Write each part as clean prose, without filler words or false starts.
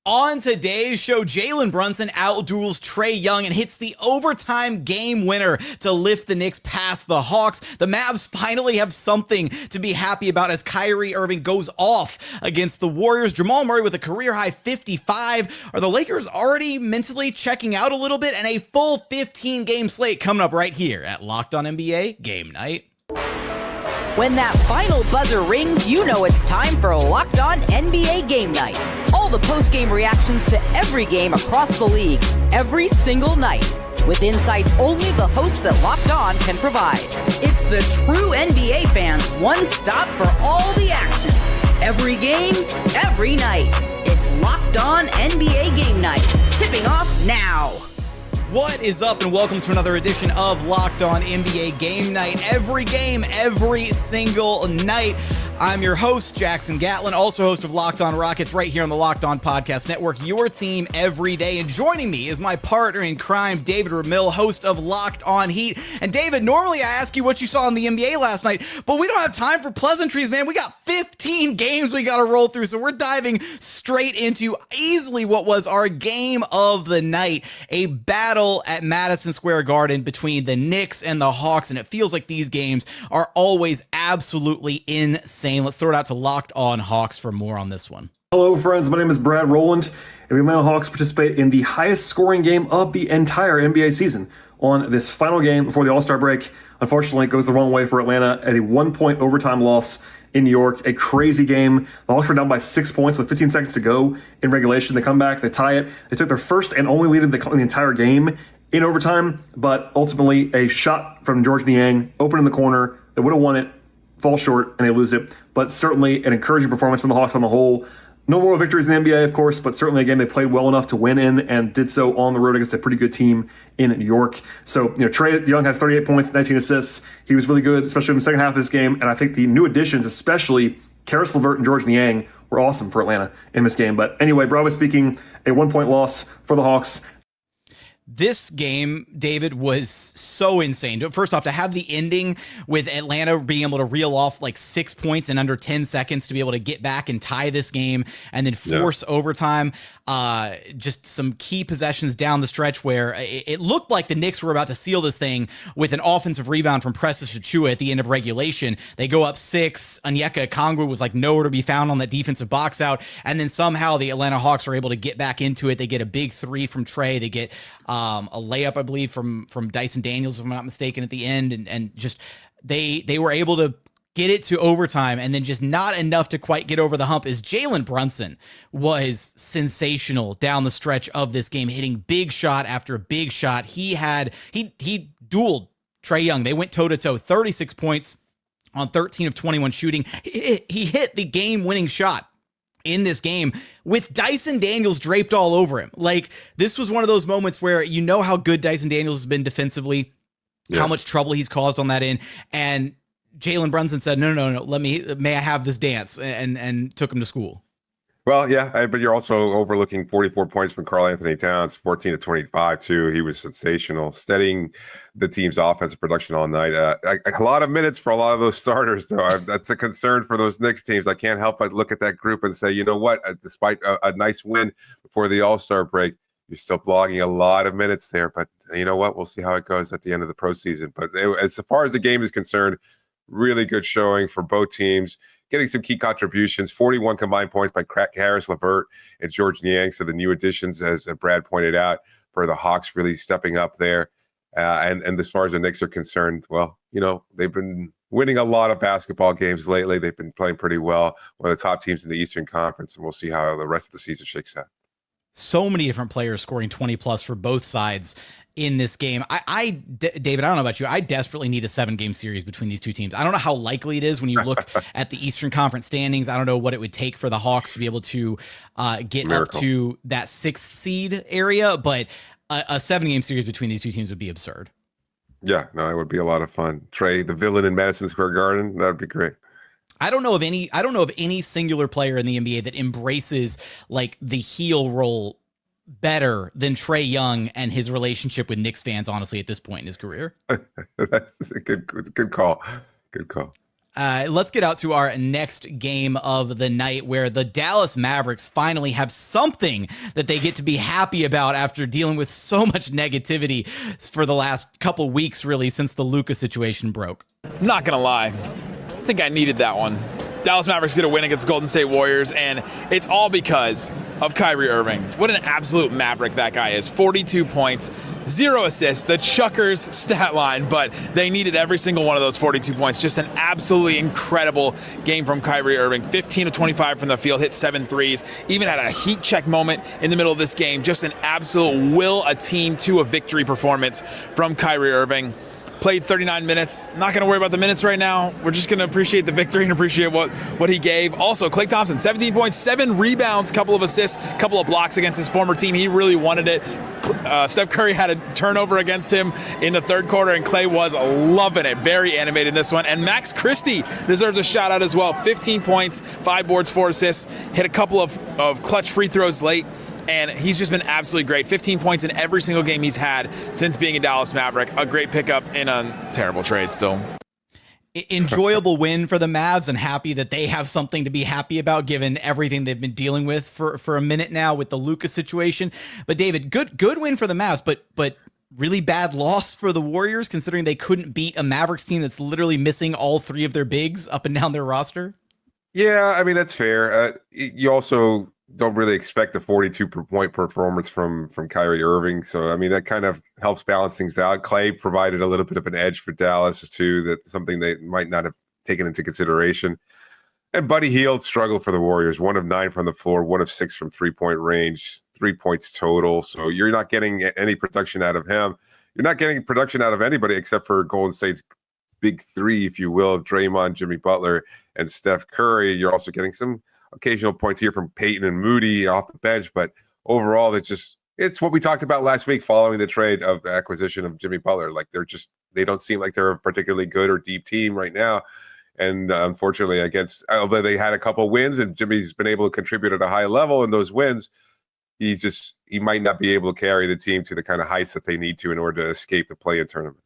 On today's show, Jalen Brunson outduels Trae Young and hits the overtime game winner to lift the Knicks past the Hawks. The Mavs finally have something to be happy about as Kyrie Irving goes off against the Warriors. Jamal Murray with a career-high 55. Are the Lakers already mentally checking out a little bit? And a full 15-game slate coming up right here at Locked On NBA Game Night. When that final buzzer rings, you know it's time for Locked On NBA Game Night. All the post-game reactions to every game across the league, every single night, with insights only the hosts at Locked On can provide. It's the true NBA fans' one stop for all the action. Every game, every night. It's Locked On NBA Game Night. Tipping off now. What is up, and welcome to another edition of Locked On NBA Game Night. Every game, every single night. I'm your host, Jackson Gatlin, also host of Locked On Rockets right here on the Locked On Podcast Network, your team every day. And joining me is my partner in crime, David Ramil, host of Locked On Heat. And David, normally I ask you what you saw in the NBA last night, but we don't have time for pleasantries, man. We got 15 games we got to roll through, so we're diving straight into easily what was our game of the night, a battle at Madison Square Garden between the Knicks and the Hawks, and it feels like these games are always absolutely insane. Let's throw it out to Locked On Hawks for more on this one. Hello, friends. My name is Brad Rowland, and the Atlanta Hawks participate in the highest scoring game of the entire NBA season on this final game before the All-Star break. Unfortunately, it goes the wrong way for Atlanta at a 1-point overtime loss in New York. A crazy game. The Hawks were down by 6 points with 15 seconds to go in regulation. They come back, they tie it. They took their first and only lead in the entire game in overtime, but ultimately a shot from George Niang, open in the corner, that would have won it, fall short, and they lose it. But certainly an encouraging performance from the Hawks on the whole. No moral victories in the NBA, of course, but certainly a game they played well enough to win in and did so on the road against a pretty good team in New York. So, Trae Young has 38 points, 19 assists. He was really good, especially in the second half of this game. And I think the new additions, especially Karis LeVert and George Niang, were awesome for Atlanta in this game. But anyway, broadly speaking, a 1-point loss for the Hawks. This game, David, was so insane. First off, to have the ending with Atlanta being able to reel off like 6 points in under 10 seconds to be able to get back and tie this game and then force overtime. Just some key possessions down the stretch where it looked like the Knicks were about to seal this thing with an offensive rebound from Precious Achiuwa at the end of regulation. They go up 6. Onyeka Okongwu was like nowhere to be found on that defensive box out. And then somehow the Atlanta Hawks are able to get back into it. They get a big 3 from Trae. They get a layup, I believe, from Dyson Daniels, if I'm not mistaken, at the end. And just they were able to get it to overtime, and then just not enough to quite get over the hump. As Jalen Brunson was sensational down the stretch of this game, hitting big shot after big shot. He dueled Trae Young. They went toe-to-toe, 36 points on 13 of 21 shooting. He hit the game-winning shot in this game with Dyson Daniels draped all over him. Like, this was one of those moments where you know how good Dyson Daniels has been defensively, how much trouble he's caused on that end, and Jalen Brunson said, no, may I have this dance, and took him to school. Well, yeah, but you're also overlooking 44 points from Karl-Anthony Towns, 14 to 25 too. He was sensational, steadying the team's offensive production all night. A lot of minutes for a lot of those starters, though. That's a concern for those Knicks teams. I can't help but look at that group and say, you know what? Despite a nice win before the All-Star break, you're still logging a lot of minutes there. But you know what? We'll see how it goes at the end of the postseason. But as far as the game is concerned, really good showing for both teams. Getting some key contributions, 41 combined points by Karis LeVert and George Niang. So the new additions, as Brad pointed out, for the Hawks really stepping up there. And as far as the Knicks are concerned, well, they've been winning a lot of basketball games lately. They've been playing pretty well. One of the top teams in the Eastern Conference, and we'll see how the rest of the season shakes out. So many different players scoring 20 plus for both sides in this game. David, I don't know about you. I desperately need a 7-game series between these two teams. I don't know how likely it is when you look at the Eastern Conference standings. I don't know what it would take for the Hawks to be able to get up to that 6th seed area, but a 7-game series between these two teams would be absurd. Yeah, no, it would be a lot of fun. Trae, the villain in Madison Square Garden, that would be great. I don't know of any singular player in the NBA that embraces like the heel role better than Trae Young and his relationship with Knicks fans, honestly, at this point in his career. That's a good call. Good call. Let's get out to our next game of the night, where the Dallas Mavericks finally have something that they get to be happy about after dealing with so much negativity for the last couple weeks, really, since the Luka situation broke. Not gonna lie, I think I needed that one. Dallas Mavericks get a win against Golden State Warriors, and it's all because of Kyrie Irving. What an absolute maverick that guy is. 42 points, 0 assists, the Chuckers stat line, but they needed every single one of those 42 points. Just an absolutely incredible game from Kyrie Irving. 15 of 25 from the field, hit 7 threes, even had a heat check moment in the middle of this game. Just an absolute will a team to a victory performance from Kyrie Irving. Played 39 minutes. Not going to worry about the minutes right now. We're just going to appreciate the victory and appreciate what he gave. Also, Klay Thompson, 17 points, 7 rebounds, couple of assists, couple of blocks against his former team. He really wanted it. Steph Curry had a turnover against him in the third quarter, and Klay was loving it. Very animated in this one. And Max Christie deserves a shout out as well. 15 points, 5 boards, 4 assists. Hit a couple of clutch free throws late. And he's just been absolutely great. 15 points in every single game he's had since being a Dallas Maverick. A great pickup in a terrible trade still. Enjoyable win for the Mavs, and happy that they have something to be happy about given everything they've been dealing with for a minute now with the Luka situation. But David, good win for the Mavs, but really bad loss for the Warriors, considering they couldn't beat a Mavericks team that's literally missing all 3 of their bigs up and down their roster. Yeah, I mean, that's fair. You also don't really expect a 42-point performance from Kyrie Irving. So, I mean, that kind of helps balance things out. Klay provided a little bit of an edge for Dallas, too, that's something they might not have taken into consideration. And Buddy Hield struggled for the Warriors. 1 of 9 from the floor, 1 of 6 from three-point range, 3 points total. So you're not getting any production out of him. You're not getting production out of anybody except for Golden State's big 3, if you will, of Draymond, Jimmy Butler, and Steph Curry. You're also getting some occasional points here from Peyton and Moody off the bench, but overall, it's what we talked about last week following the trade of the acquisition of Jimmy Butler. Like they don't seem like they're a particularly good or deep team right now. And unfortunately, although they had a couple wins and Jimmy's been able to contribute at a high level in those wins, he might not be able to carry the team to the kind of heights that they need to in order to escape the play-in tournament.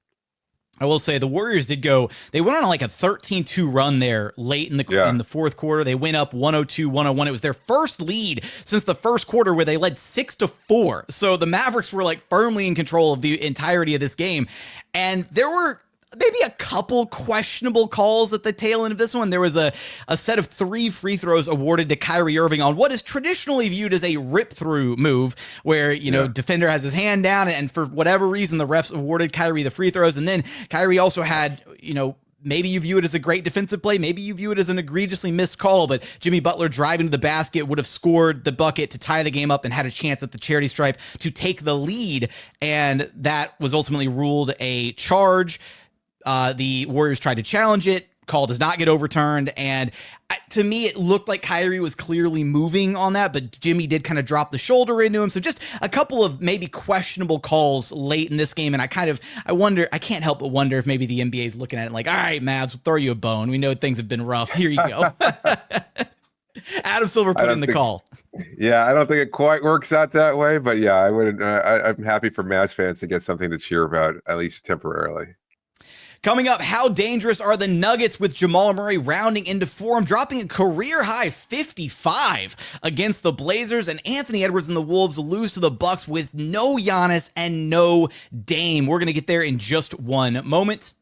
I will say the Warriors they went on like a 13-2 run there late in the fourth quarter. They went up 102-101. It was their first lead since the first quarter, where they led 6-4. So the Mavericks were like firmly in control of the entirety of this game. And there were maybe a couple questionable calls at the tail end of this one. There was a set of 3 free throws awarded to Kyrie Irving on what is traditionally viewed as a rip-through move, where, defender has his hand down, and for whatever reason, the refs awarded Kyrie the free throws. And then Kyrie also had, maybe you view it as a great defensive play, maybe you view it as an egregiously missed call, but Jimmy Butler driving to the basket would have scored the bucket to tie the game up and had a chance at the charity stripe to take the lead. And that was ultimately ruled a charge. The Warriors tried to challenge it. Call does not get overturned. And to me, it looked like Kyrie was clearly moving on that, but Jimmy did kind of drop the shoulder into him. So just a couple of maybe questionable calls late in this game. And I can't help but wonder if maybe the NBA is looking at it like, all right, Mavs, we'll throw you a bone. We know things have been rough. Here you go. Adam Silver put in the call. Yeah, I don't think it quite works out that way, but yeah, I'm happy for Mavs fans to get something to cheer about, at least temporarily. Coming up, how dangerous are the Nuggets with Jamal Murray rounding into form, dropping a career-high 55 against the Blazers, and Anthony Edwards and the Wolves lose to the Bucks with no Giannis and no Dame. We're going to get there in just one moment.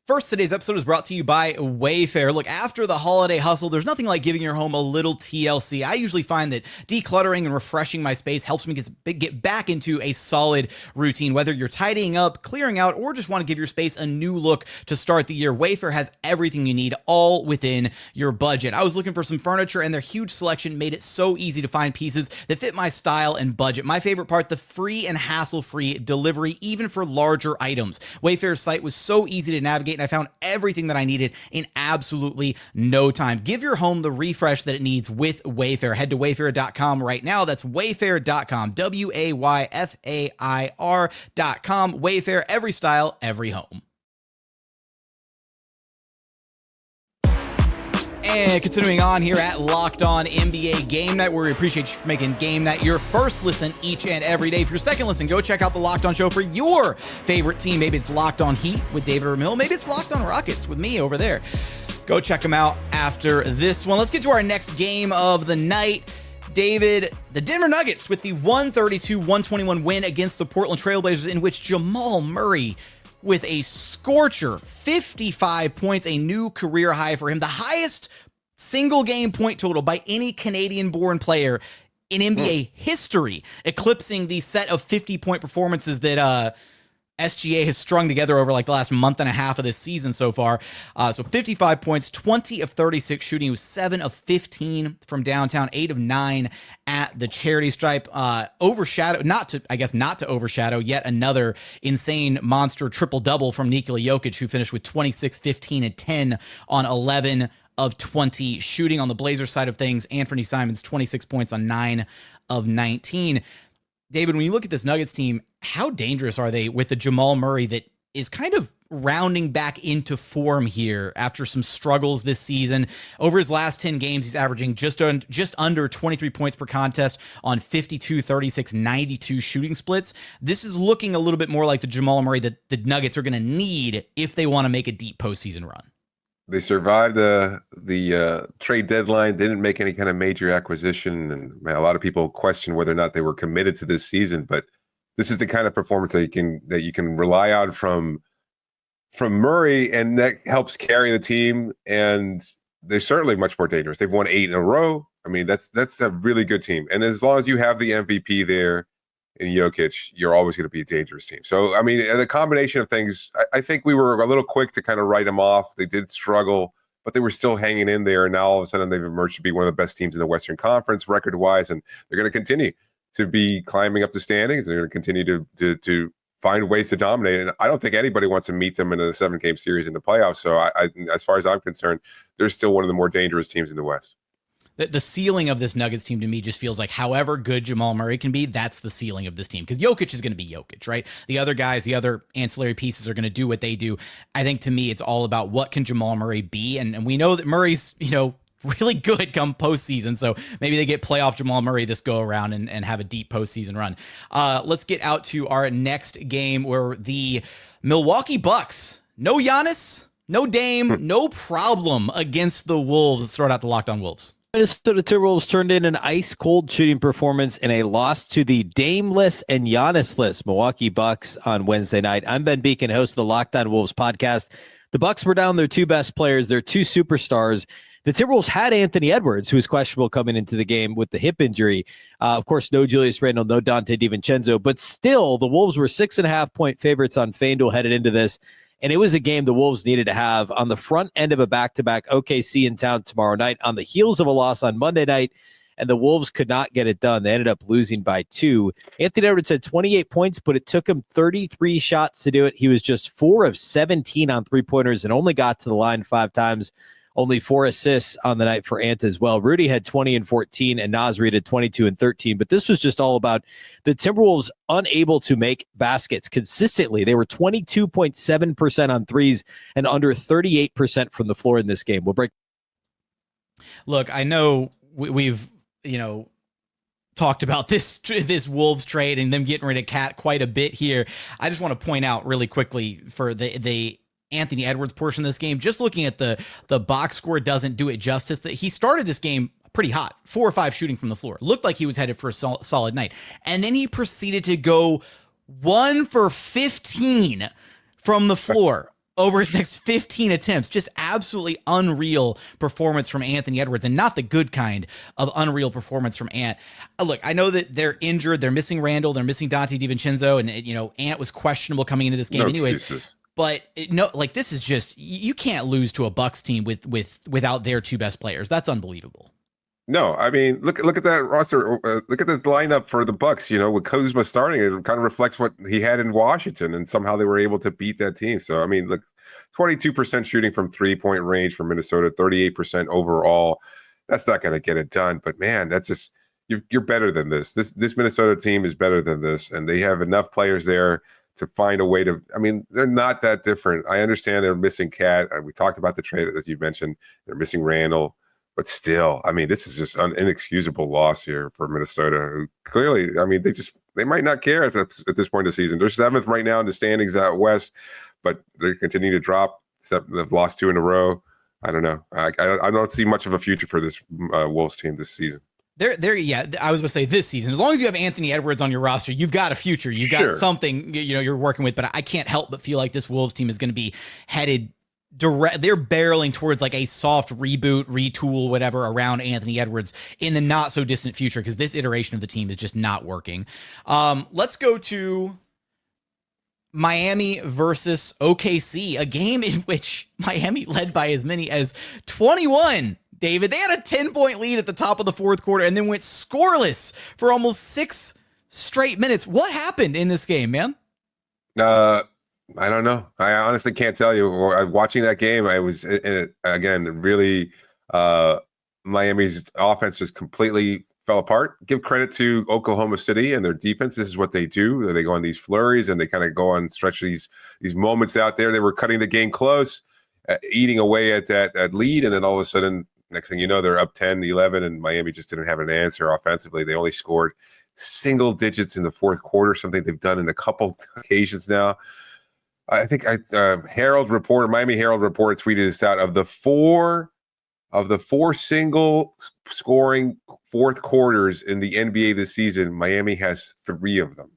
First, today's episode is brought to you by WayFair. Look, after the holiday hustle, there's nothing like giving your home a little TLC. I usually find that decluttering and refreshing my space helps me get back into a solid routine. Whether you're tidying up, clearing out, or just want to give your space a new look to start the year, WayFair has everything you need, all within your budget. I was looking for some furniture, and their huge selection made it so easy to find pieces that fit my style and budget. My favorite part, the free and hassle-free delivery, even for larger items. WayFair's site was so easy to navigate, and I found everything that I needed in absolutely no time. Give your home the refresh that it needs with WayFair. Head to wayfair.com right now. That's wayfair.com. WAYFAIR.com. WayFair, every style, every home. And continuing on here at Locked On NBA Game Night, where we appreciate you for making Game Night your first listen each and every day. For your second listen, go check out the Locked On Show for your favorite team. Maybe it's Locked On Heat with David Ramil. Maybe it's Locked On Rockets with me over there. Go check them out after this one. Let's get to our next game of the night. David, the Denver Nuggets with the 132-121 win against the Portland Trail Blazers, in which Jamal Murray with a scorcher, 55 points, a new career high for him, the highest single game point total by any Canadian-born player in NBA history, eclipsing the set of 50-point performances that SGA has strung together over like the last month and a half of this season so far. So 55 points, 20 of 36 shooting. He was 7 of 15 from downtown, 8 of 9 at the charity stripe. Not to overshadow yet another insane monster triple-double from Nikola Jokic, who finished with 26, 15, and 10 on 11 of 20 shooting. On the Blazers side of things, Anthony Simons, 26 points on 9 of 19. David, when you look at this Nuggets team, how dangerous are they with the Jamal Murray that is kind of rounding back into form here after some struggles this season? Over his last 10 games, he's averaging just under 23 points per contest on 52, 36, 92 shooting splits. This is looking a little bit more like the Jamal Murray that the Nuggets are going to need if they want to make a deep postseason run. They survived the trade deadline, didn't make any kind of major acquisition, and man, a lot of people question whether or not they were committed to this season. But this is the kind of performance that you can rely on from Murray, and that helps carry the team. And they're certainly much more dangerous. They've won 8 in a row. I mean, that's a really good team. And as long as you have the MVP there in Jokic, you're always going to be a dangerous team. So, I mean, the combination of things, I think we were a little quick to kind of write them off. They did struggle, but they were still hanging in there. And now all of a sudden they've emerged to be one of the best teams in the Western Conference record-wise, and they're going to continue to be climbing up the standings. They're going to continue to find ways to dominate. And I don't think anybody wants to meet them in a 7-game series in the playoffs. So, I as far as I'm concerned, they're still one of the more dangerous teams in the West. The ceiling of this Nuggets team to me just feels like however good Jamal Murray can be, that's the ceiling of this team. Because Jokic is going to be Jokic, right? The other guys, the other ancillary pieces are going to do what they do. I think to me, it's all about what can Jamal Murray be. And we know that Murray's, really good come postseason. So maybe they get playoff Jamal Murray this go around and have a deep postseason run. Let's get out to our next game where the Milwaukee Bucks, no Giannis, no Dame, no problem against the Wolves. Let's throw it out to Locked On Wolves. Minnesota Timberwolves turned in an ice-cold shooting performance in a loss to the Dameless and Giannis-less Milwaukee Bucks on Wednesday night. I'm Ben Beacon, host of the Locked On Wolves podcast. The Bucks were down their 2 best players, their 2 superstars. The Timberwolves had Anthony Edwards, who was questionable coming into the game with the hip injury. Of course, no Julius Randle, no Dante DiVincenzo, but still, the Wolves were 6.5-point favorites on FanDuel headed into this. And it was a game the Wolves needed to have on the front end of a back-to-back OKC in town tomorrow night, on the heels of a loss on Monday night, and the Wolves could not get it done. They ended up losing by 2. Anthony Edwards had 28 points, but it took him 33 shots to do it. He was just 4 of 17 on three-pointers and only got to the line 5 times. Only 4 assists on the night for Ant as well. Rudy had 20 and 14, and Naz Reid had 22 and 13. But this was just all about the Timberwolves unable to make baskets consistently. They were 22.7% on threes and under 38% from the floor in this game. We'll break. Look, I know we've talked about this Wolves trade and them getting rid of Cat quite a bit here. I just want to point out really quickly for the Anthony Edwards portion of this game, just looking at the box score doesn't do it justice. That he started this game pretty hot, 4 or 5 shooting from the floor. Looked like he was headed for a solid night. And then he proceeded to go 1 for 15 from the floor over his next 15 attempts. Just absolutely unreal performance from Anthony Edwards, and not the good kind of unreal performance from Ant. Look, I know that they're injured. They're missing Randall. They're missing Dante DiVincenzo. And, Ant was questionable coming into this game anyways. Excuses. But this is just, you can't lose to a Bucks team without their 2 best players. That's unbelievable. No, I mean, look at that roster. Look at this lineup for the Bucks. With Kuzma starting, it kind of reflects what he had in Washington, and somehow they were able to beat that team. So, I mean, look, 22% shooting from 3-point range for Minnesota, 38% overall. That's not going to get it done. But man, that's just, you're better than this. This Minnesota team is better than this, and they have enough players there to find a way to, I mean, they're not that different. I understand they're missing Cat. We talked about the trade, as you mentioned. They're missing Randall. But still, I mean, this is just an inexcusable loss here for Minnesota, who clearly, I mean, they might not care at this point in the season. They're 7th right now in the standings out west, but they continue to drop. They've lost 2 in a row. I don't know. I don't see much of a future for this Wolves team this season. Yeah, I was going to say this season, as long as you have Anthony Edwards on your roster, you've got a future. You've got something, you're working with, but I can't help but feel like this Wolves team is going to be headed they're barreling towards like a soft reboot, retool, whatever around Anthony Edwards in the not so distant future, because this iteration of the team is just not working. Let's go to Miami versus OKC, a game in which Miami led by as many as 21. David, they had a 10-point lead at the top of the fourth quarter and then went scoreless for almost 6 straight minutes. What happened in this game, man? I don't know. I honestly can't tell you. Watching that game, I was, again, really, Miami's offense just completely fell apart. Give credit to Oklahoma City and their defense. This is what they do. They go on these flurries and they kind of go on stretch these moments out there. They were cutting the game close, eating away at that lead. And then all of a sudden, next thing you know, they're up 10-11, and Miami just didn't have an answer offensively. They only scored single digits in the fourth quarter, something they've done in a couple occasions now. I think Miami Herald Report tweeted this out. Of the four single scoring fourth quarters in the NBA this season, Miami has 3 of them.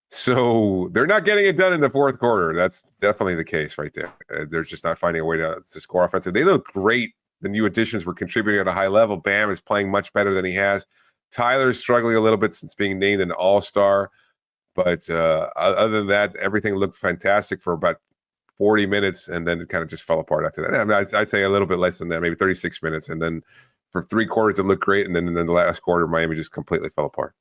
So they're not getting it done in the fourth quarter. That's definitely the case right there. They're just not finding a way to score offensively. They look great. The new additions were contributing at a high level. Bam is playing much better than he has. Tyler's struggling a little bit since being named an all-star. But other than that, everything looked fantastic for about 40 minutes, and then it kind of just fell apart after that. I mean, I'd say a little bit less than that, maybe 36 minutes. And then for 3 quarters, it looked great. And then in the last quarter, Miami just completely fell apart.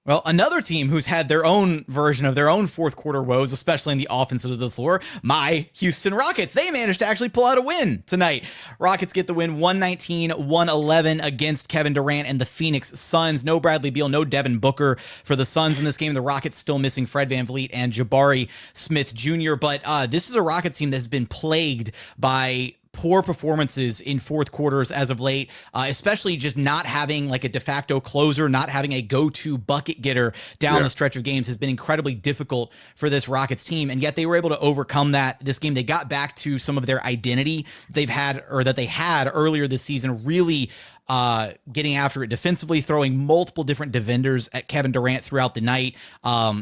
Well, another team who's had their own version of their own fourth quarter woes, especially in the offensive of the floor, my Houston Rockets. They managed to actually pull out a win tonight. Rockets get the win 119-111 against Kevin Durant and the Phoenix Suns. No Bradley Beal, no Devin Booker for the Suns in this game. The Rockets still missing Fred VanVleet and Jabari Smith Jr., but this is a Rockets team that's been plagued by poor performances in fourth quarters as of late, especially just not having like a de facto closer, not having a go-to bucket getter down the stretch of games has been incredibly difficult for this Rockets team. And yet they were able to overcome that this game. They got back to some of their identity they had earlier this season, really getting after it defensively, throwing multiple different defenders at Kevin Durant throughout the night.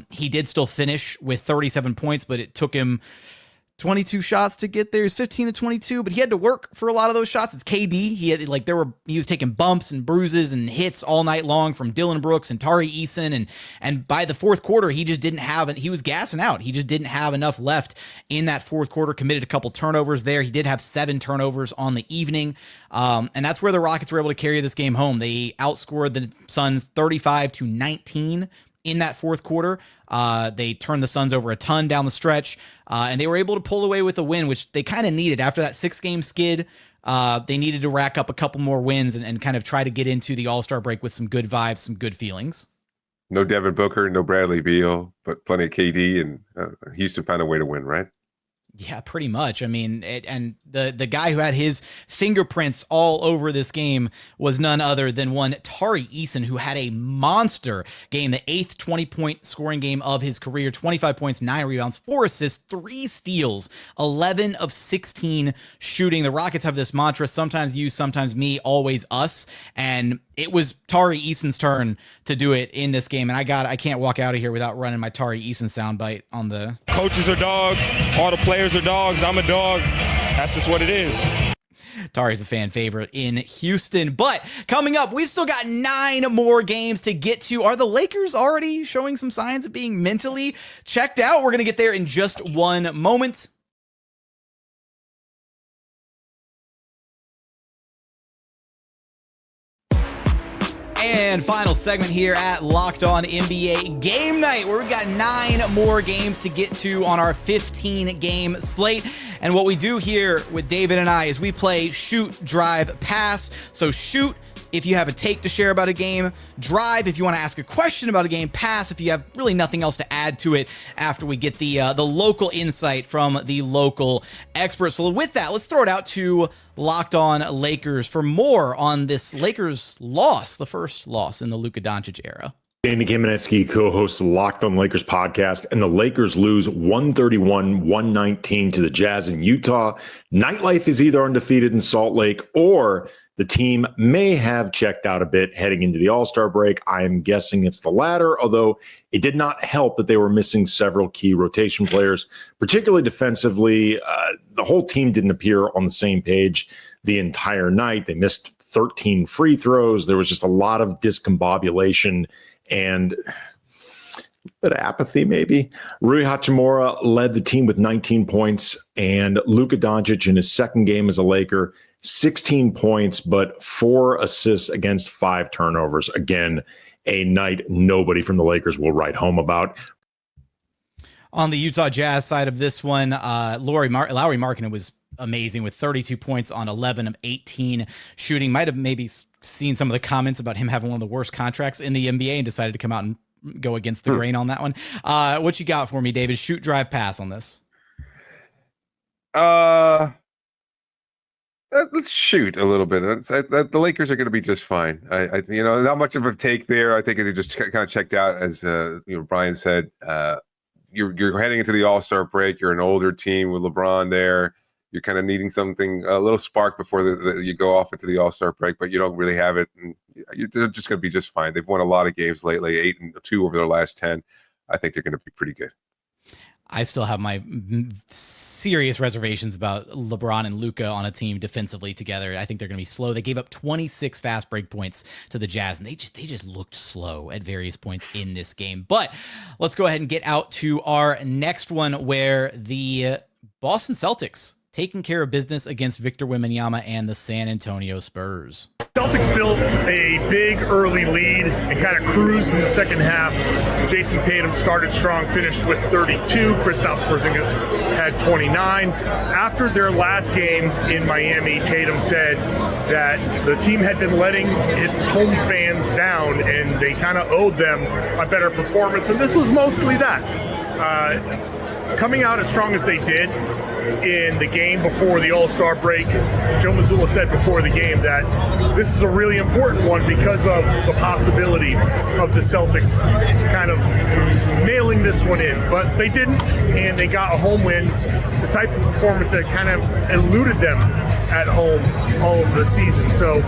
He did still finish with 37 points, but it took him 22 shots to get there. He was 15-22, but he had to work for a lot of those shots. It's KD. He was taking bumps and bruises and hits all night long from Dylan Brooks and Tari Eason. And by the fourth quarter, he just didn't have it. He was gassing out. He just didn't have enough left in that fourth quarter. Committed a couple turnovers there. He did have 7 turnovers on the evening. And that's where the Rockets were able to carry this game home. They outscored the Suns 35-19 in that fourth quarter. They turned the Suns over a ton down the stretch, and they were able to pull away with a win, which they kind of needed. After that 6-game skid, they needed to rack up a couple more wins and kind of try to get into the All-Star break with some good vibes, some good feelings. No Devin Booker, no Bradley Beal, but plenty of KD, and Houston found a way to win, right? Yeah, pretty much. I mean, and the guy who had his fingerprints all over this game was none other than one Tari Eason, who had a monster game, the 8th 20-point scoring game of his career, 25 points, 9 rebounds, 4 assists, 3 steals, 11 of 16 shooting. The Rockets have this mantra, sometimes you, sometimes me, always us. And it was Tari Eason's turn to do it in this game. And I can't walk out of here without running my Tari Eason soundbite on the... Coaches are dogs. All the players are dogs. I'm a dog. That's just what it is. Tari's a fan favorite in Houston. But coming up, we've still got 9 more games to get to. Are the Lakers already showing some signs of being mentally checked out? We're going to get there in just one moment. And final segment here at Locked On NBA Game Night, where we've got 9 more games to get to on our 15-game slate. And what we do here with David and I is we play shoot, drive, pass. So shoot if you have a take to share about a game, drive if you want to ask a question about a game, pass if you have really nothing else to add to it after we get the local insight from the local experts. So with that, let's throw it out to Locked On Lakers for more on this Lakers loss, the first loss in the Luka Doncic era. Danny Kamenetsky co-hosts the Locked On Lakers podcast, and the Lakers lose 131-119 to the Jazz in Utah. Nightlife is either undefeated in Salt Lake, or the team may have checked out a bit heading into the All-Star break. I am guessing it's the latter, although it did not help that they were missing several key rotation players, particularly defensively. The whole team didn't appear on the same page the entire night. They missed 13 free throws. There was just a lot of discombobulation and a bit of apathy, maybe. Rui Hachimura led the team with 19 points, and Luka Doncic in his second game as a Laker, 16 points, but 4 assists against 5 turnovers. Again, a night nobody from the Lakers will write home about. On the Utah Jazz side of this one, Lauri Markkanen was amazing with 32 points on 11 of 18 shooting. Might have maybe seen some of the comments about him having one of the worst contracts in the NBA and decided to come out and go against the grain on that one. What you got for me, David? Shoot, drive, pass on this. Let's shoot a little bit. The Lakers are going to be just fine. I not much of a take there. I think they just kind of checked out, as Brian said. You're heading into the All-Star break. You're an older team with LeBron there. You're kind of needing something, a little spark before you go off into the All-Star break, but you don't really have it. And you're just going to be just fine. They've won a lot of games lately, 8-2 over their last 10. I think they're going to be pretty good. I still have my serious reservations about LeBron and Luka on a team defensively together. I think they're going to be slow. They gave up 26 fast break points to the Jazz, and they just looked slow at various points in this game. But let's go ahead and get out to our next one, where the Boston Celtics taking care of business against Victor Wembanyama and the San Antonio Spurs. Celtics built a big early lead and kind of cruised in the second half. Jason Tatum started strong, finished with 32. Kristaps Porzingis had 29. After their last game in Miami, Tatum said that the team had been letting its home fans down and they kind of owed them a better performance, and this was mostly that. Coming out as strong as they did in the game before the All-Star break, Joe Mazzulla said before the game that this is a really important one because of the possibility of the Celtics kind of nailing this one in. But they didn't, and they got a home win, the type of performance that kind of eluded them at home all of the season. So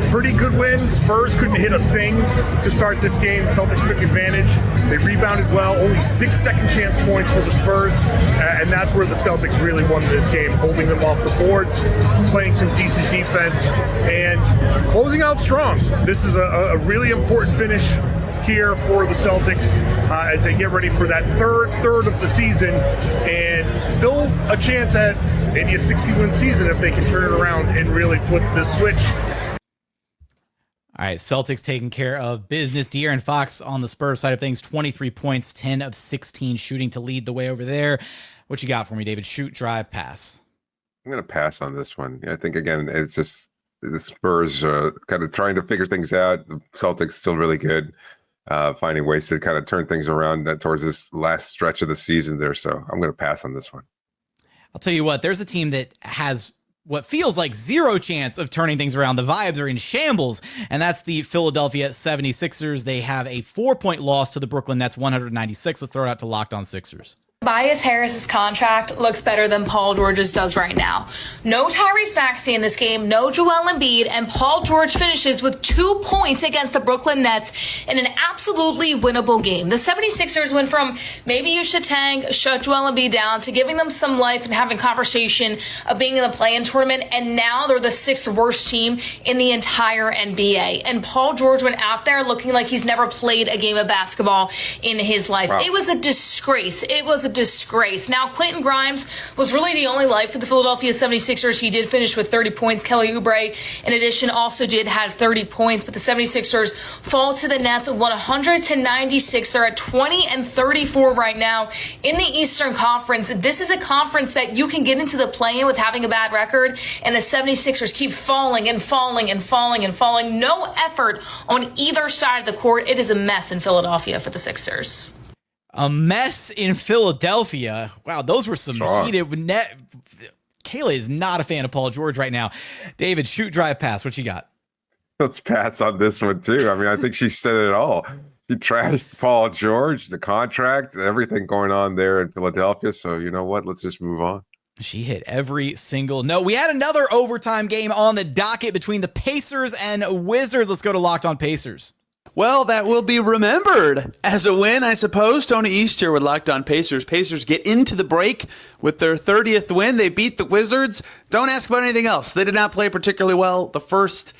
pretty good win. Spurs couldn't hit a thing to start this game. Celtics took advantage. They rebounded well, only 6 second chance points for the Spurs, and that's where the Celtics really won this game, holding them off the boards, playing some decent defense, and closing out strong. This is a really important finish here for the Celtics as they get ready for that third of the season, and still a chance at maybe a 60-win season if they can turn it around and really flip this switch. All right, Celtics taking care of business. De'Aaron Fox on the Spurs side of things, 23 points, 10 of 16 shooting to lead the way over there. What you got for me, David? Shoot, drive, pass. I'm going to pass on this one. I think, again, it's just the Spurs kind of trying to figure things out. The Celtics still really good, finding ways to kind of turn things around towards this last stretch of the season there. So I'm going to pass on this one. I'll tell you what, there's a team that has what feels like zero chance of turning things around. The vibes are in shambles, and that's the Philadelphia 76ers. They have a 4-point loss to the Brooklyn Nets, 196. Let's throw it out to Locked On Sixers. Tobias Harris's contract looks better than Paul George's does right now. No Tyrese Maxey in this game, no Joel Embiid, and Paul George finishes with 2 points against the Brooklyn Nets in an absolutely winnable game. The 76ers went from maybe you should tank, shut Joel Embiid down, to giving them some life and having conversation of being in the play-in tournament, and now they're the 6th worst team in the entire NBA. And Paul George went out there looking like he's never played a game of basketball in his life. Wow. It was a disgrace. It was a disgrace. Now, Quentin Grimes was really the only life for the Philadelphia 76ers. He did finish with 30 points. Kelly Oubre, in addition, also did have 30 points, but the 76ers fall to the Nets 100-96. They're at 20-34 right now in the Eastern Conference. This is a conference that you can get into the play-in with having a bad record, and the 76ers keep falling and falling and falling and falling. No effort on either side of the court. It is a mess in Philadelphia for the Sixers. A mess in Philadelphia. Wow, those were some heated. Kayla is not a fan of Paul George right now. David, shoot, drive, pass. What you got? Let's pass on this one too. I mean, I think she said it all. She trashed Paul George, the contract, everything going on there in Philadelphia. So you know what? Let's just move on. She hit every single note. We had another overtime game on the docket between the Pacers and Wizards. Let's go to Locked On Pacers. Well, that will be remembered as a win, I suppose. Tony East here with Locked On Pacers. Pacers get into the break with their 30th win. They beat the Wizards. Don't ask about anything else. They did not play particularly well. The first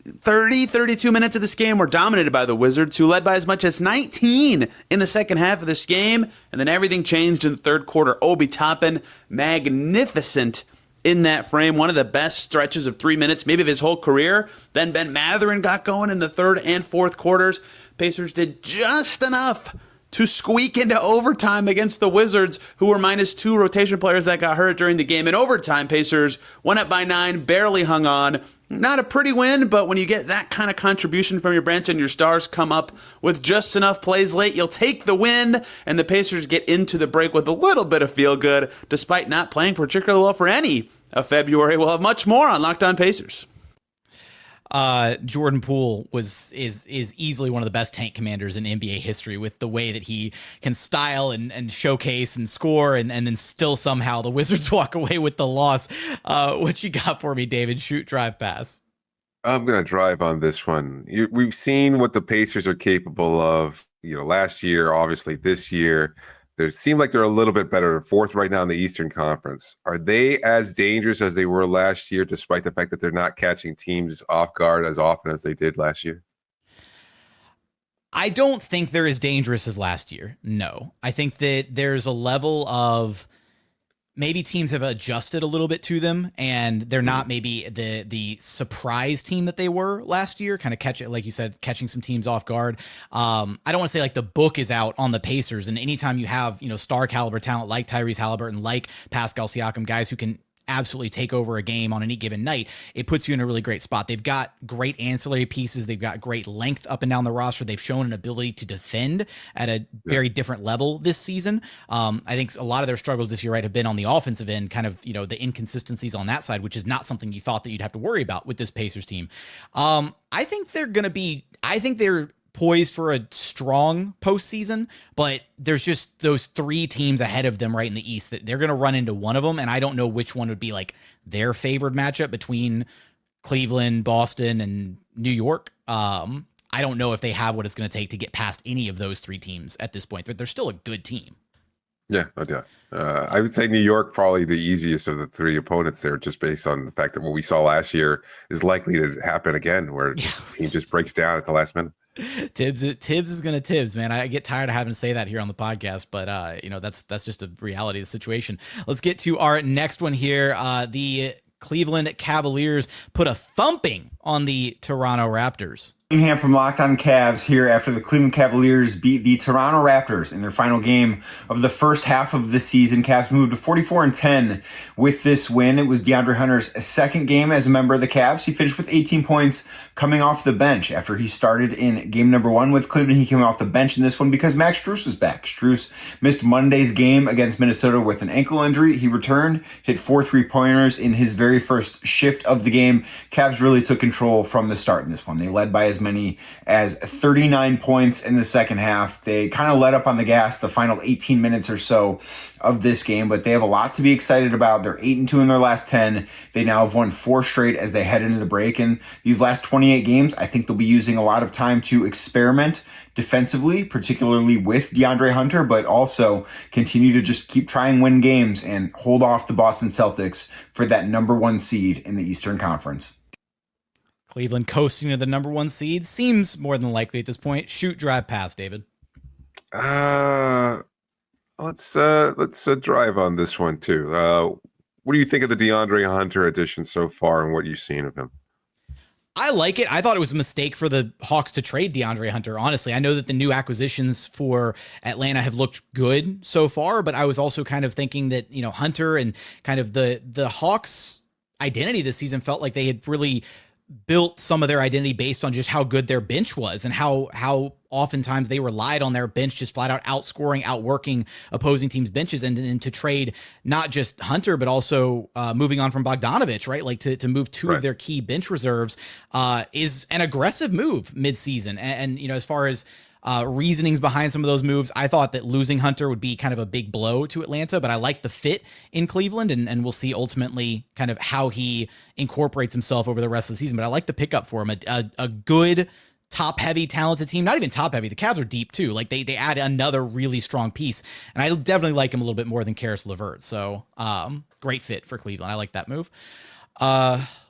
32 minutes of this game were dominated by the Wizards, who led by as much as 19 in the second half of this game. And then everything changed in the third quarter. Obi Toppin, magnificent in that frame, one of the best stretches of 3 minutes, maybe of his whole career. Then Ben Mathurin got going in the third and fourth quarters. Pacers did just enough to squeak into overtime against the Wizards, who were -2 rotation players that got hurt during the game. In overtime, Pacers went up by 9, barely hung on. Not a pretty win, but when you get that kind of contribution from your bench and your stars come up with just enough plays late, you'll take the win, and the Pacers get into the break with a little bit of feel-good, despite not playing particularly well for any of February. We'll have much more on Locked On Pacers. Jordan Poole is easily one of the best tank commanders in NBA history, with the way that he can style and showcase and score, and then still somehow the Wizards walk away with the loss. What you got for me, David? Shoot, drive, pass. I'm going to drive on this one. We've seen what the Pacers are capable of, last year, obviously this year. They seem like they're a little bit better. Fourth right now in the Eastern Conference. Are they as dangerous as they were last year, despite the fact that they're not catching teams off guard as often as they did last year? I don't think they're as dangerous as last year. No. I think that there's a level of maybe teams have adjusted a little bit to them, and they're not maybe the surprise team that they were last year, kind of like you said, catching some teams off guard. I don't want to say like the book is out on the Pacers, and anytime you have, star caliber talent like Tyrese Halliburton, like Pascal Siakam, guys who can absolutely take over a game on any given night, it puts you in a really great spot. They've got great ancillary pieces. They've got great length up and down the roster. They've shown an ability to defend at a very different level this season. I think a lot of their struggles this year, right, have been on the offensive end, kind of, the inconsistencies on that side, which is not something you thought that you'd have to worry about with this Pacers team. I think they're poised for a strong postseason, but there's just those three teams ahead of them right in the East that they're going to run into one of them, and I don't know which one would be like their favored matchup between Cleveland, Boston, and New York. I don't know if they have what it's going to take to get past any of those three teams at this point, but they're still a good team. Yeah, I would say New York probably the easiest of the three opponents there, just based on the fact that what we saw last year is likely to happen again, where the team just breaks down at the last minute. Tibbs is going to Tibbs, man. I get tired of having to say that here on the podcast, but that's just a reality of the situation. Let's get to our next one here. The Cleveland Cavaliers put a thumping on the Toronto Raptors. Cunningham from Locked On Cavs here after the Cleveland Cavaliers beat the Toronto Raptors in their final game of the first half of the season. Cavs moved to 44-10 with this win. It was DeAndre Hunter's second game as a member of the Cavs. He finished with 18 points coming off the bench after he started in game number 1 with Cleveland. He came off the bench in this one because Max Strus was back. Strus missed Monday's game against Minnesota with an ankle injury. He returned, hit 4 3-pointers in his very first shift of the game. Cavs really took control from the start in this one. They led by as many as 39 points in the second half. They kind of let up on the gas the final 18 minutes or so of this game, but they have a lot to be excited about. They're 8-2 in their last 10. They now have won 4 straight as they head into the break. And these last 28 games, I think they'll be using a lot of time to experiment defensively, particularly with DeAndre Hunter, but also continue to just keep trying win games and hold off the Boston Celtics for that number 1 seed in the Eastern Conference. Cleveland coasting to the number 1 seed seems more than likely at this point. Shoot, drive, pass, David. I'm Let's drive on this one too. What do you think of the DeAndre Hunter addition so far and what you've seen of him? I like it. I thought it was a mistake for the Hawks to trade DeAndre Hunter. Honestly, I know that the new acquisitions for Atlanta have looked good so far, but I was also kind of thinking that, Hunter and kind of the Hawks identity this season felt like they had really built some of their identity based on just how good their bench was and how oftentimes they relied on their bench just flat out outscoring, outworking opposing teams' benches, and then to trade not just Hunter but also moving on from Bogdanovich, right? Like to move two of their key bench reserves is an aggressive move midseason. And as far as reasonings behind some of those moves, I thought that losing Hunter would be kind of a big blow to Atlanta, but I like the fit in Cleveland, and we'll see ultimately kind of how he incorporates himself over the rest of the season. But I like the pickup for him, a good top-heavy, talented team. Not even top-heavy. The Cavs are deep too. Like they add another really strong piece, and I definitely like him a little bit more than Karis LeVert. So great fit for Cleveland. I like that move.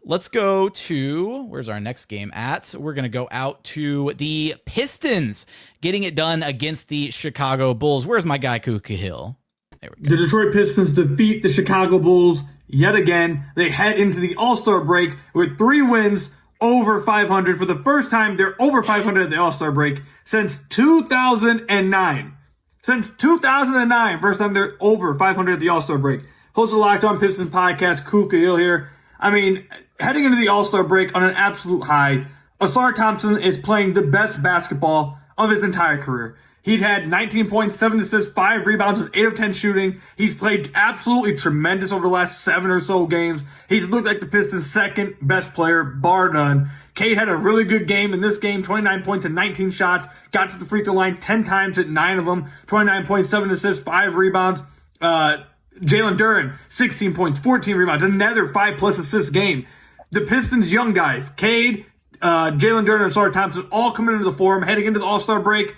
Let's go to, where's our next game at? We're going to go out to the Pistons getting it done against the Chicago Bulls. Where's my guy, Kuka Hill? There we go. The Detroit Pistons defeat the Chicago Bulls yet again. They head into the All-Star break with 3 wins over 500. For the first time, they're over 500 at the All-Star break since 2009. Since 2009, first time they're over 500 at the All-Star break. Host of the Locked On Pistons podcast, Kuka Hill here. I mean, heading into the All-Star break on an absolute high, Ausar Thompson is playing the best basketball of his entire career. He'd had 19 points, 7 assists, 5 rebounds, with 8 of 10 shooting. He's played absolutely tremendous over the last 7 or so games. He's looked like the Pistons' second best player, bar none. Cade had a really good game in this game, 29 points and 19 shots. Got to the free throw line 10 times, hit 9 of them. 29 points, 7 assists, 5 rebounds. Jalen Duren, 16 points, 14 rebounds, another 5+ assist game. The Pistons' young guys, Cade, Jalen Duren, and Ausar Thompson, all coming into the forum, heading into the All-Star break.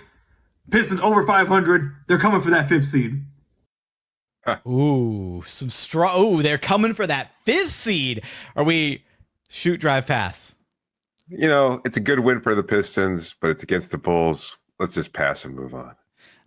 Pistons over 500. They're coming for that 5th seed. Ooh, some strong. Ooh, they're coming for that 5th seed. Are we shoot, drive, pass? It's a good win for the Pistons, but it's against the Bulls. Let's just pass and move on.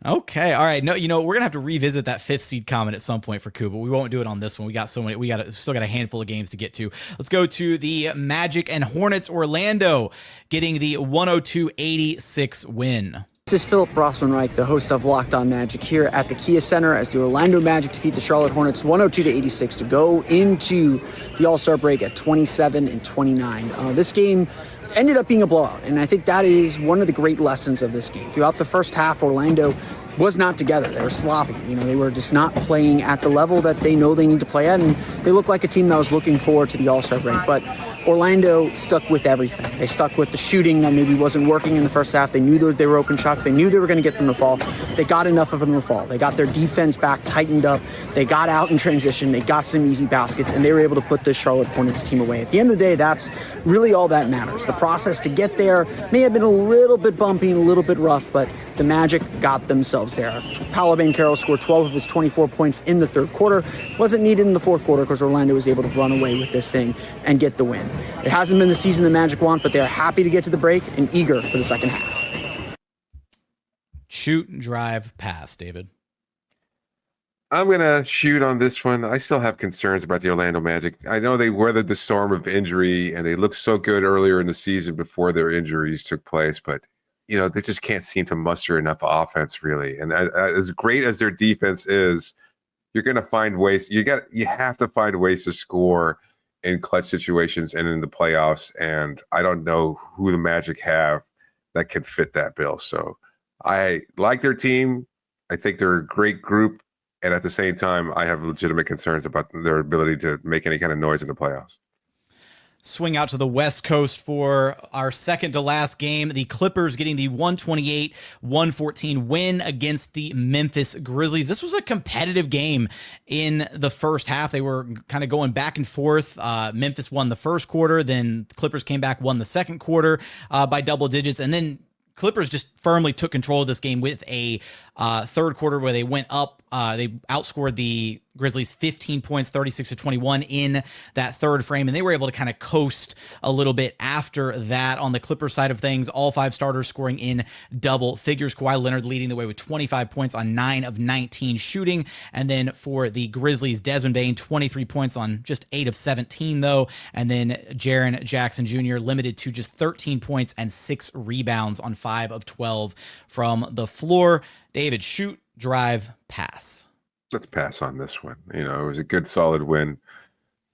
Okay. All right. No, we're going to have to revisit that 5th seed comment at some point for Kuba. We won't do it on this one. We got so many, still got a handful of games to get to. Let's go to the Magic and Hornets. Orlando getting the 102-86 win. This is Philip Rossman-Reich, the host of Locked On Magic, here at the Kia Center as the Orlando Magic defeat the Charlotte Hornets 102-86 to go into the All-Star break at 27-29. This game ended up being a blowout, and I think that is one of the great lessons of this game. Throughout the first half, Orlando was not together. They were sloppy. They were just not playing at the level that they know they need to play at, and they looked like a team that was looking forward to the All-Star break. But Orlando stuck with everything. They stuck with the shooting that maybe wasn't working in the first half. They knew they were open shots. They knew they were going to get them to fall. They got enough of them to fall. They got their defense back tightened up. They got out in transition. They got some easy baskets, and they were able to put the Charlotte Hornets team away. At the end of the day, that's really all that matters. The process to get there may have been a little bit bumpy and a little bit rough, but the Magic got themselves there. Paolo Banchero scored 12 of his 24 points in the third quarter. Wasn't needed in the fourth quarter because Orlando was able to run away with this thing and get the win. It hasn't been the season the Magic want, but they're happy to get to the break and eager for the second half. Shoot, drive, pass, David. I'm going to shoot on this one. I still have concerns about the Orlando Magic. I know they weathered the storm of injury, and they looked so good earlier in the season before their injuries took place, but they just can't seem to muster enough offense, really. And as great as their defense is, you're going to find ways. You have to find ways to score in clutch situations and in the playoffs. And I don't know who the Magic have that can fit that bill. So I like their team. I think they're a great group. And at the same time, I have legitimate concerns about their ability to make any kind of noise in the playoffs. Swing out to the West Coast for our second to last game. The Clippers getting the 128-114 win against the Memphis Grizzlies. This was a competitive game in the first half. They were kind of going back and forth. Memphis won the first quarter, then the Clippers came back, won the second quarter by double digits, and then Clippers just firmly took control of this game with a third quarter where they went up. They outscored the Grizzlies 15 points, 36-21 in that third frame, and they were able to kind of coast a little bit after that. On the Clippers side of things, all 5 starters scoring in double figures. Kawhi Leonard leading the way with 25 points on 9 of 19 shooting. And then for the Grizzlies, Desmond Bane, 23 points on just 8 of 17, though. And then Jaren Jackson Jr. limited to just 13 points and 6 rebounds on 5 of 12 from the floor. David, shoot, drive, pass. Let's pass on this one. You know, it was a good, solid win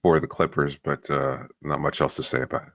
for the Clippers, but not much else to say about it.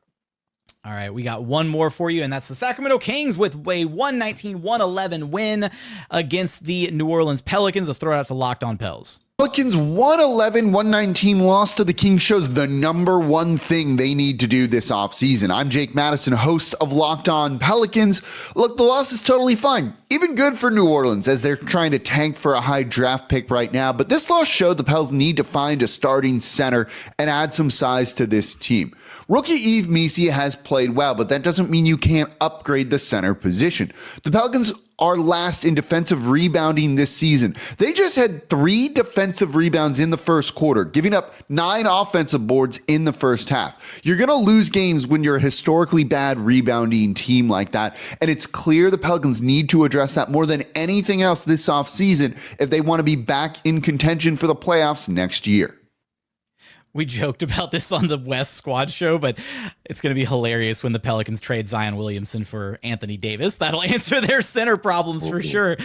All right, we got one more for you, and that's the Sacramento Kings with a 119-111 win against the New Orleans Pelicans. Let's throw it out to Locked On Pels. Pelicans 111-119 loss to the Kings shows the number one thing they need to do this offseason. I'm Jake Madison, host of Locked On Pelicans. Look, the loss is totally fine. Even good for New Orleans as they're trying to tank for a high draft pick right now. But this loss showed the Pels need to find a starting center and add some size to this team. Rookie Yves Missia has played well, but that doesn't mean you can't upgrade the center position. The Pelicans are last in defensive rebounding this season. They just had 3 defensive rebounds in the first quarter, giving up 9 offensive boards in the first half. You're going to lose games when you're a historically bad rebounding team like that, and it's clear the Pelicans need to address that more than anything else this offseason if they want to be back in contention for the playoffs next year. We joked about this on the West Squad show, but it's going to be hilarious when the Pelicans trade Zion Williamson for Anthony Davis. That'll answer their center problems for sure.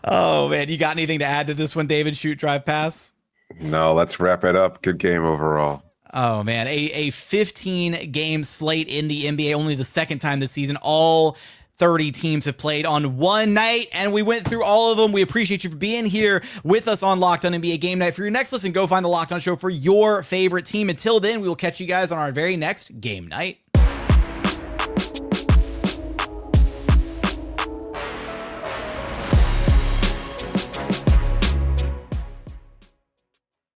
Oh, man. You got anything to add to this one, David? Shoot, drive, pass? No, let's wrap it up. Good game overall. Oh, man. A 15-game slate in the NBA, only the second time this season. All 30 teams have played on one night, and we went through all of them. We appreciate you for being here with us on Locked On NBA Game Night. For your next listen, go find the Locked On Show for your favorite team. Until then, we will catch you guys on our very next game night.